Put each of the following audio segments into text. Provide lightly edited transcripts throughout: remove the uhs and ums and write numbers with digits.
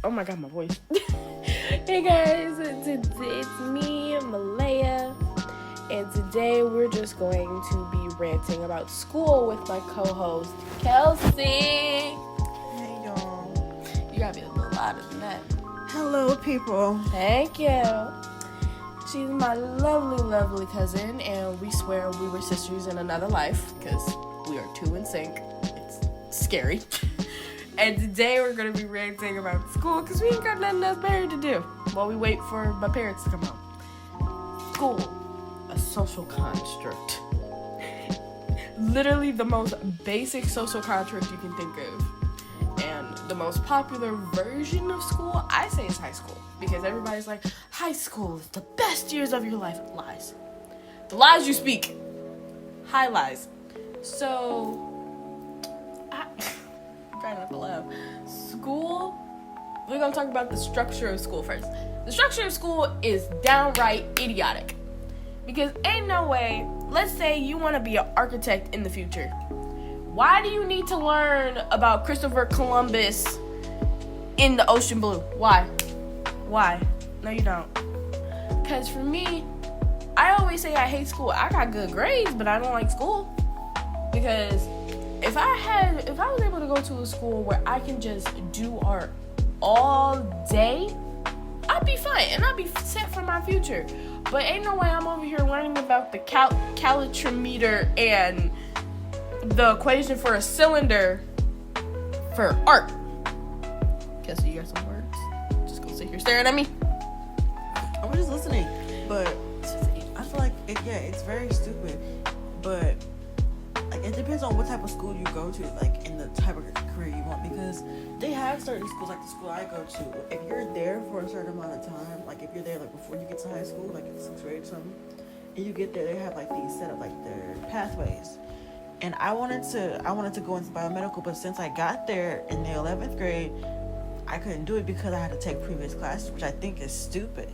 Oh my god, my voice. Hey guys, it's me, Malaya, and today we're just going to be ranting about school with my co-host, Kelcie. Hey y'all. You gotta be a little louder than that. Hello people. Thank you. She's my lovely, lovely cousin, and we swear we were sisters in another life, because we are two in sync. It's scary. And today we're going to be ranting about school, because we ain't got nothing else better to do while we wait for my parents to come home. School, a social construct. Literally the most basic social construct you can think of. And the most popular version of school, I say, is high school. Because everybody's like, high school is the best years of your life. Lies. The lies you speak. High lies. So, I'm trying not to laugh. School, we're going to talk about the structure of school first. The structure of school is downright idiotic. Because ain't no way, let's say you want to be an architect in the future. Why do you need to learn about Christopher Columbus in the ocean blue? Why? No, you don't. Because for me, I always say I hate school. I got good grades, but I don't like school. Because if I was able to go to a school where I can just do art all day, I'd be fine and I'd be set for my future. But ain't no way I'm over here learning about the calorimeter and the equation for a cylinder for art. Guess you got some words. Just gonna sit here staring at me. I'm just listening, but I feel like it's very stupid. But like it depends on what type of school you go to, like in the type of career you want. Because they have certain schools, like the school I go to. If you're there for a certain amount of time, like if you're there like before you get to high school, like in 6th grade or something, and you get there, they have like these set up like their pathways. And I wanted to go into biomedical, but since I got there in the 11th grade, I couldn't do it because I had to take previous classes, which I think is stupid.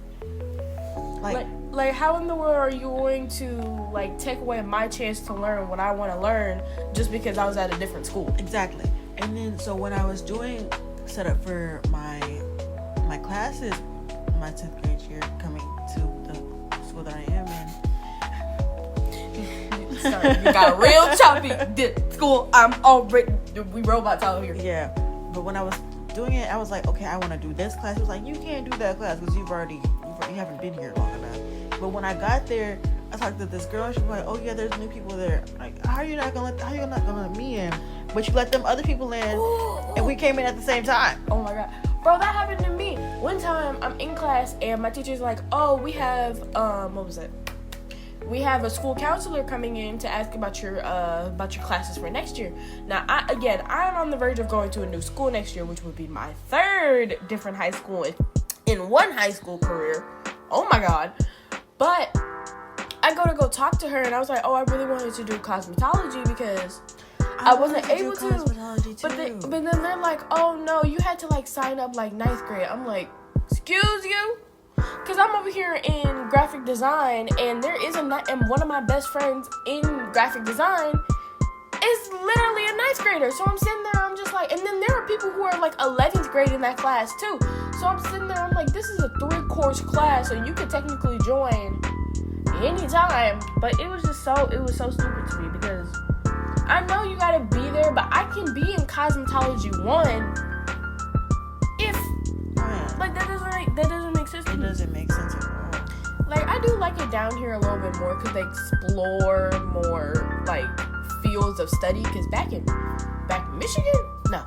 Like how in the world are you going to like take away my chance to learn what I want to learn just because I was at a different school? Exactly. And then so when I was doing setup for my classes, my 10th grade year, coming to the school that I am in. Sorry, you got real choppy. School, I'm already, we robots out here. Yeah, but when I was doing it, I was like, okay, I want to do this class. It was like, you can't do that class because you haven't been here long enough. But when I got there, I talked to this girl. She was like, oh yeah, there's new people there. Like, how you not gonna let me in? But you let them other people in, and we came in at the same time. Oh my god, bro, that happened to me one time. I'm in class and my teacher's like, oh, we have what was it? We have a school counselor coming in to ask about your classes for next year. Now, I'm on the verge of going to a new school next year, which would be my third different high school in one high school career. Oh my god. But I go talk to her, and I was like, oh, I really wanted to do cosmetology because I wasn't able to. But then they're like, oh no, you had to like sign up like 9th grade. I'm like, excuse you? Because I'm over here in graphic design, and and one of my best friends in graphic design is literally a 9th grader. So I'm sitting there, I'm just like, and then there are people who are like 11th grade in that class too. So I'm sitting there, I'm like, this is a 3-course class, so you could technically join anytime. But it was so stupid to me because I know you gotta be there, but I can be in cosmetology 1 if like that doesn't make sense to me. It doesn't make sense at all. Like, I do like it down here a little bit more because they explore more, like, fields of study. Because back in Michigan, no.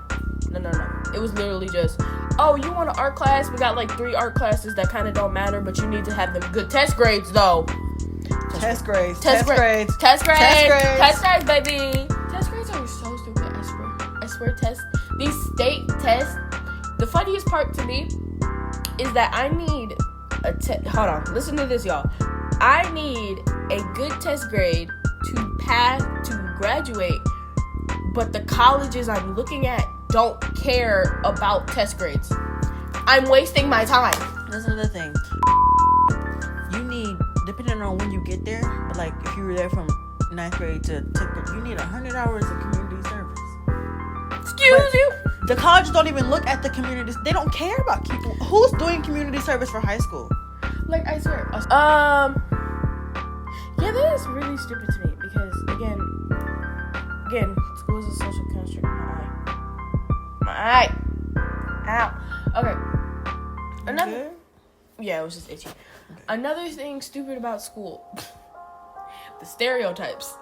It was literally just, oh, you want an art class? We got, like, 3 art classes that kind of don't matter, but you need to have them good test grades, though. Test grades, baby. Test grades are so stupid, I swear, these state tests. The funniest part to me is that I need hold on, listen to this, y'all. I need a good test grade to pass to graduate, but the colleges I'm looking at don't care about test grades. I'm wasting my time. That's another thing. You need, depending on when you get there, but like if you were there from 9th grade to 10th grade, you need 100 hours of community service. Excuse you? The colleges don't even look at the communities. They don't care about people. Who's doing community service for high school? Like, I swear. Yeah, that is really stupid to me because, again, school is a social construct. My eye. Ow. Okay. Another. Yeah, it was just itchy. Okay. Another thing stupid about school. The stereotypes.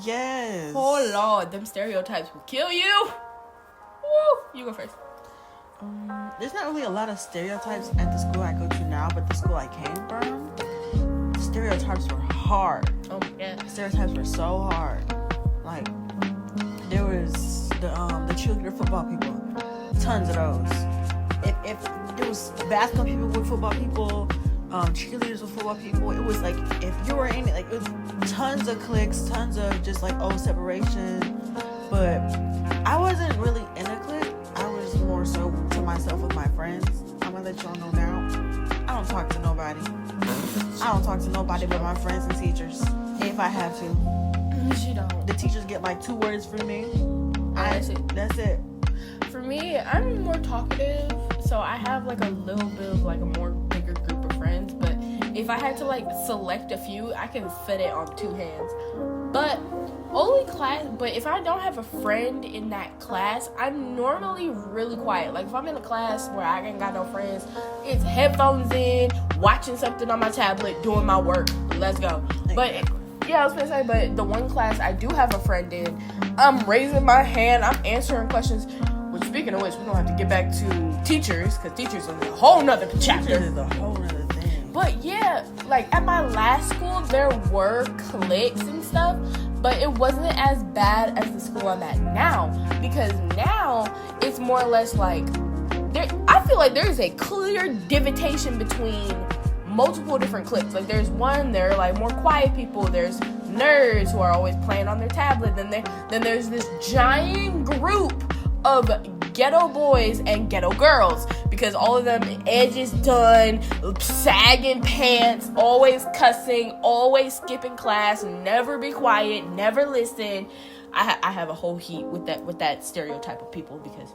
Yes. Oh, Lord. Them stereotypes will kill you. Woo. You go first. There's not really a lot of stereotypes at the school I go to now, but the school I came from, the stereotypes were hard. Oh my god. Stereotypes were so hard. Like, there was the cheerleader football people. Tons of those. If there was basketball people with football people, cheerleaders with football people, it was like, if you were in it, like, it was tons of cliques, tons of just like, separation. But I wasn't really in a clique. I was more so to myself with my friends. I'm gonna let y'all know now. I don't talk to nobody. I don't talk to nobody but my friends and teachers. If I have to. She don't. The teachers get like 2 words from me. That's it. That's it. For me, I'm more talkative, so I have like a little bit of like a more bigger group of friends. But if I had to like select a few, I can fit it on 2 hands. But if I don't have a friend in that class, I'm normally really quiet. Like if I'm in a class where I ain't got no friends, it's headphones in, watching something on my tablet, doing my work. Let's go. But yeah, I was gonna say, but the one class I do have a friend in, I'm raising my hand, I'm answering questions. Which, speaking of which, we're gonna have to get back to teachers, because teachers is a whole nother chapter. Teachers is a whole nother thing. But yeah, like at my last school, there were cliques and stuff, but it wasn't as bad as the school I'm at now, because now it's more or less like I feel like there is a clear division between multiple different cliques. Like there's one, they're like more quiet people. There's nerds who are always playing on their tablet. Then there's this giant group of ghetto boys and ghetto girls, because all of them edges done, sagging pants, always cussing, always skipping class, never be quiet, never listen. I have a whole heat with that stereotype of people, because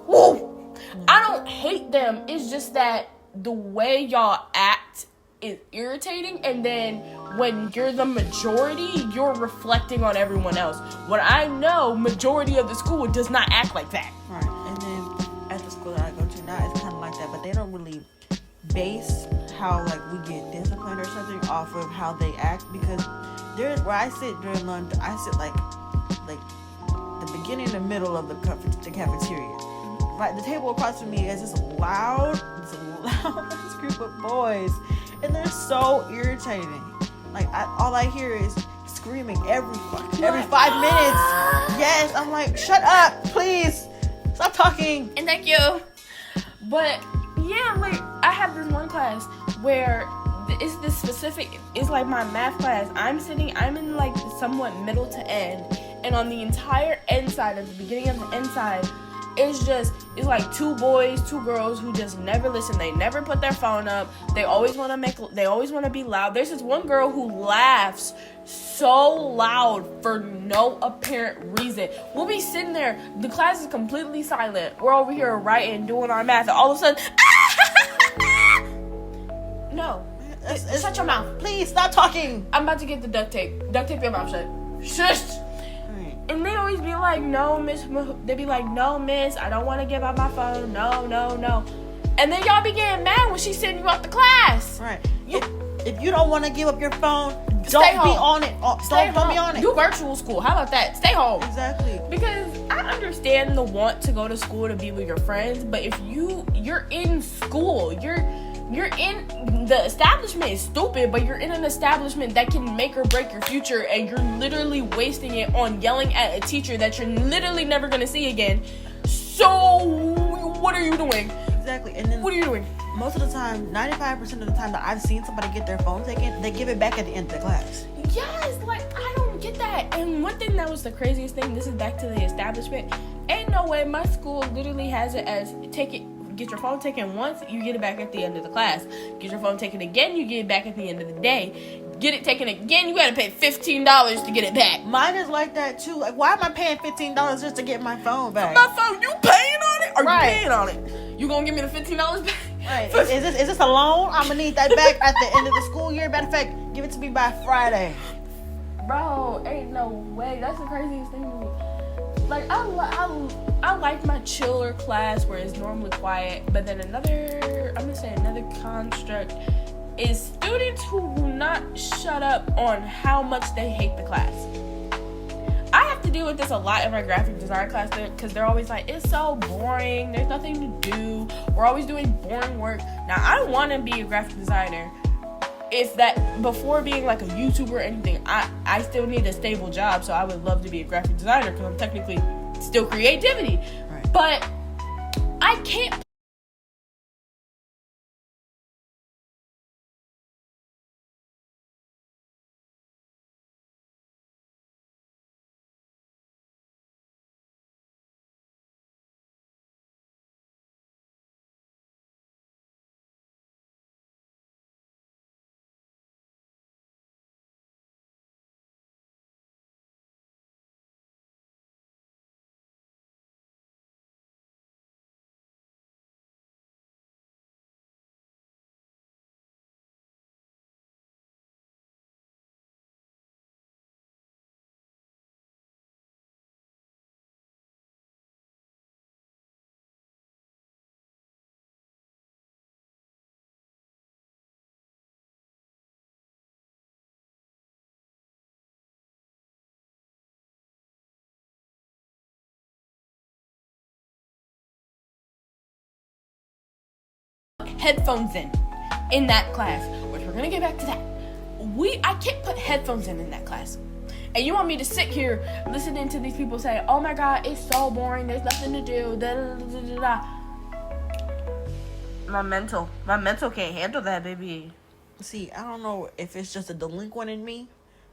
woo, I don't hate them. It's just that the way y'all act is irritating, and then when you're the majority, you're reflecting on everyone else. When I know majority of the school does not act like that. Right, and then at the school that I go to now, it's kind of like that, but they don't really base how like we get disciplined or something off of how they act, because there's where I sit during lunch, I sit like the beginning and the middle of the cafeteria. Right, the table across from me is this loud group of boys, and they're so irritating. Like all I hear is screaming every 5 minutes. Yes, I'm like, shut up, please, stop talking. And thank you. But yeah, like I have this one class where it's this specific. It's like my math class. I'm in like somewhat middle to end, and on the entire end side, at the beginning of the end side, it's like 2 boys, 2 girls who just never listen. They never put their phone up. They always want to be loud. There's this one girl who laughs so loud for no apparent reason. We'll be sitting there, the class is completely silent. We're over here writing, doing our math, and all of a sudden, no. Shut your mouth. Please stop talking. I'm about to get the duct tape. Duct tape your mouth shut. Shush. And they always be like, no, miss. They be like, no, miss, I don't want to give out my phone. No. And then y'all be getting mad when she sending you off the class. Right. If you don't want to give up your phone, don't be on it. Don't be on it. Do virtual school. How about that? Stay home. Exactly. Because I understand the want to go to school to be with your friends, but if you're in school, you're in the establishment is stupid, but you're in an establishment that can make or break your future, and you're literally wasting it on yelling at a teacher that you're literally never gonna see again. So what are you doing? Exactly. And then what are you doing? Most of the time, 95% of the time that I've seen somebody get their phone taken, they give it back at the end of the class. Yes, like I don't get that. And one thing that was the craziest thing, this is back to the establishment. Ain't no way my school literally has it as get your phone taken once, you get it back at the end of the class. Get your phone taken again, you get it back at the end of the day. get it taken again, you gotta pay $15 to get it back. Mine is like that too. Like, why am I paying $15 just to get my phone back? My phone, you paying on it? Or you paying on it? You gonna give me the $15 back? Right. Is this a loan? I'm gonna need that back at the end of the school year. Matter of fact, give it to me by Friday. Bro, ain't no way. That's the craziest thing to me. Like, I like my chiller class where it's normally quiet, but then another construct is students who will not shut up on how much they hate the class. I have to deal with this a lot in my graphic design class because they're always like, it's so boring, there's nothing to do, we're always doing boring work. Now, I want to be a graphic designer. If that, before being like a YouTuber or anything, I still need a stable job, so I would love to be a graphic designer because I'm technically still creativity. Right. But I can't. Headphones in that class, which we're gonna get back to that. I can't put headphones in that class, and you want me to sit here listening to these people say, "Oh my God, it's so boring. There's nothing to do." Da, da, da, da, da. My mental can't handle that, baby. See, I don't know if it's just a delinquent in me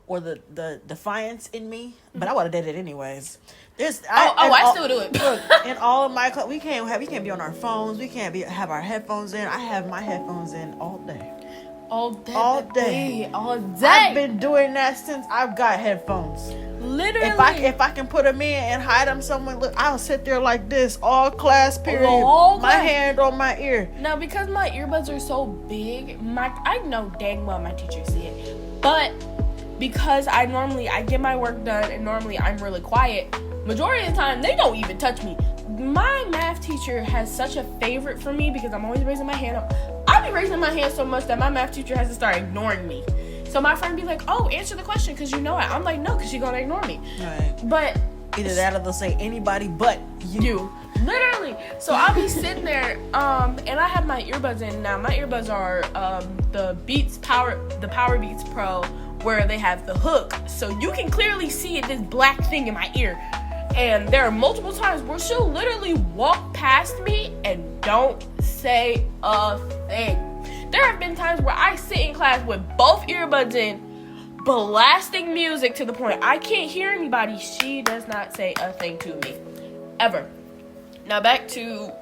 or the defiance in me, but I would have did it anyways. I still do it. Look, in all of my we can't be on our phones. We can't have our headphones in. I have my headphones in all day. All day. I've been doing that since I've got headphones. Literally. If I can put them in and hide them somewhere, look, I'll sit there like this all class period. My hand on my ear. Now, because my earbuds are so big, I know dang well my teachers see it, but because I get my work done and normally I'm really quiet, majority of the time they don't even touch me. My math teacher has such a favorite for me because I'm always raising my hand up. I be raising my hand so much that my math teacher has to start ignoring me. So my friend be like, "Oh, answer the question because you know it." I'm like, "No, because she's gonna ignore me." Right. But either that or they'll say anybody but you. Literally. So I'll be sitting there, and I have my earbuds in. Now my earbuds are the Power Beats Pro, where they have the hook, so you can clearly see this black thing in my ear. And there are multiple times where she'll literally walk past me and don't say a thing. There have been times where I sit in class with both earbuds in, blasting music to the point I can't hear anybody. She does not say a thing to me. Ever. Now back to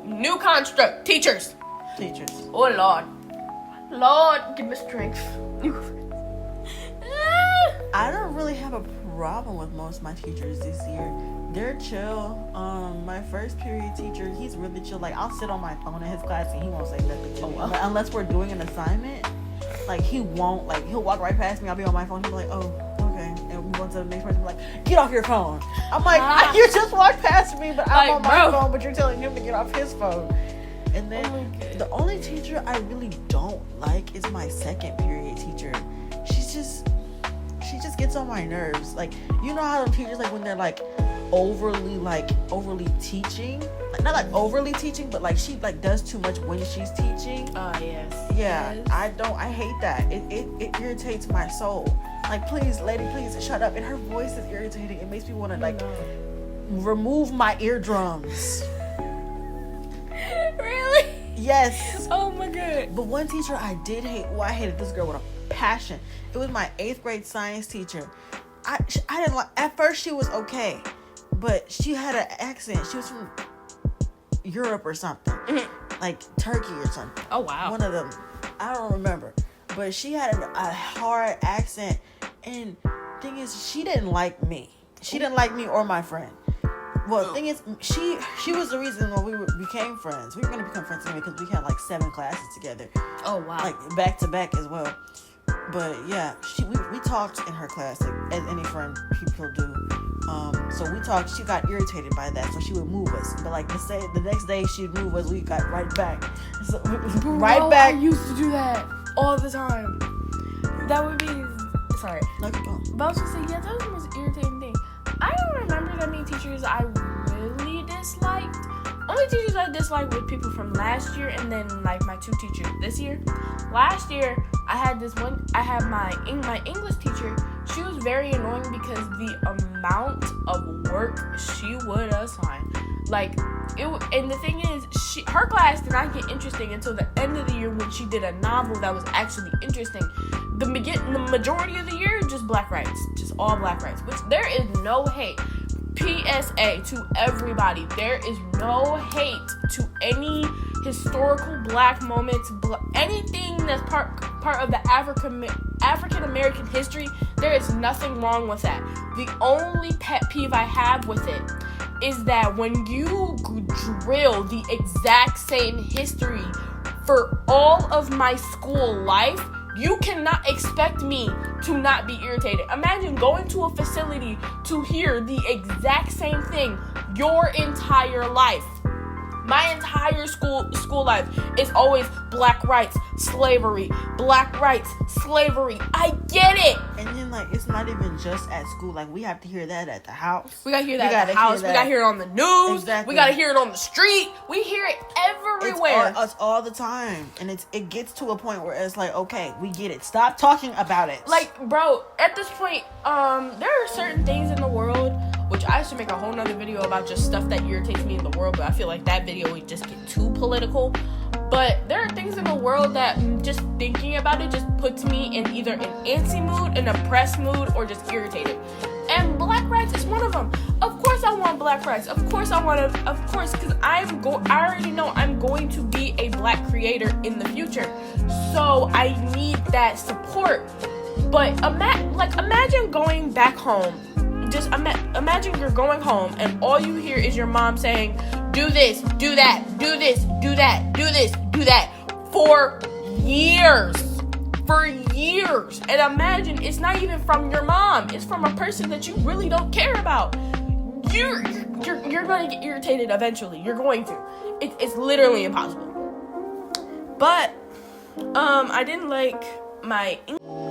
new construct. Teachers. Oh, Lord. Lord, give me strength. I don't really have a problem with most of my teachers this year. They're chill. My first period teacher, he's really chill. Like, I'll sit on my phone in his class and he won't say nothing to me. Unless we're doing an assignment. Like, he won't. Like, he'll walk right past me. I'll be on my phone. He'll be like, "Oh, okay." And we go to the next person, like, "Get off your phone." I'm like, "You just walked past me, but I'm on my phone, but you're telling him to get off his phone." And then the only teacher I really don't like is my second period teacher. She just gets on my nerves. Like, you know how the teachers, like, when they're like overly teaching, like, not like overly teaching, but like she like does too much when she's teaching. Yes. Yeah, yes. I hate that. It irritates my soul. Like, please, lady, please shut up. And her voice is irritating. It makes me want to like remove my eardrums. Really? Yes. Oh my God. But one teacher I did hate. Well, I hated this girl with a passion. It was my 8th grade science teacher. I didn't like. At first, she was okay, but she had an accent. She was from Europe or something, like Turkey or something. Oh wow. One of them. I don't remember. but she had a hard accent. And thing is, she didn't like me. She didn't like me or my friend. Well, the thing is, she was the reason why we became friends. We were gonna become friends anyway because we had like 7 classes together. Oh wow! Like back to back as well. But yeah, we talked in her class like as any friend people do. So we talked. She got irritated by that, so she would move us. But like the next day she'd move us, we got right back. So right back. I used to do that all the time. That would be sorry. But I was gonna say, yeah, that was the most irritating thing. I don't remember that many teachers I really disliked. Only teachers I disliked were people from last year and then like my 2 teachers this year. Last year I had my English teacher. She was very annoying because the amount of work she would assign. Like and the thing is, her class did not get interesting until the end of the year when she did a novel that was actually interesting. The majority of the year, just black rights, just all black rights. Which there is no hate. PSA to everybody: there is no hate to any historical black moments, anything that's part of the African American history. There is nothing wrong with that. The only pet peeve I have with it is that when you drill the exact same history for all of my school life, you cannot expect me to not be irritated. Imagine going to a facility to hear the exact same thing your entire life. My entire school life is always black rights, slavery, black rights, slavery. I get it. And then like it's not even just at school. Like we have to hear that at the house. We gotta hear that at the house. We gotta hear it on the news. Exactly. We gotta hear it on the street. We hear it everywhere. It's all the time, and it gets to a point where it's like, okay, we get it. Stop talking about it. Like, bro, at this point, there are certain things in the world. Which I should make a whole nother video about just stuff that irritates me in the world, but I feel like that video would just get too political. But there are things in the world that just thinking about it just puts me in either an antsy mood, an oppressed mood, or just irritated. And black rights is one of them. Of course I want black rights. Of course, because I already know I'm going to be a black creator in the future. So I need that support. But imagine going back home. Just imagine you're going home and all you hear is your mom saying, do this, do that, do this, do that, do this, do that, for years. And imagine it's not even from your mom, it's from a person that you really don't care about. You're going to get irritated eventually. You're going to. It's literally impossible. But I didn't like my English.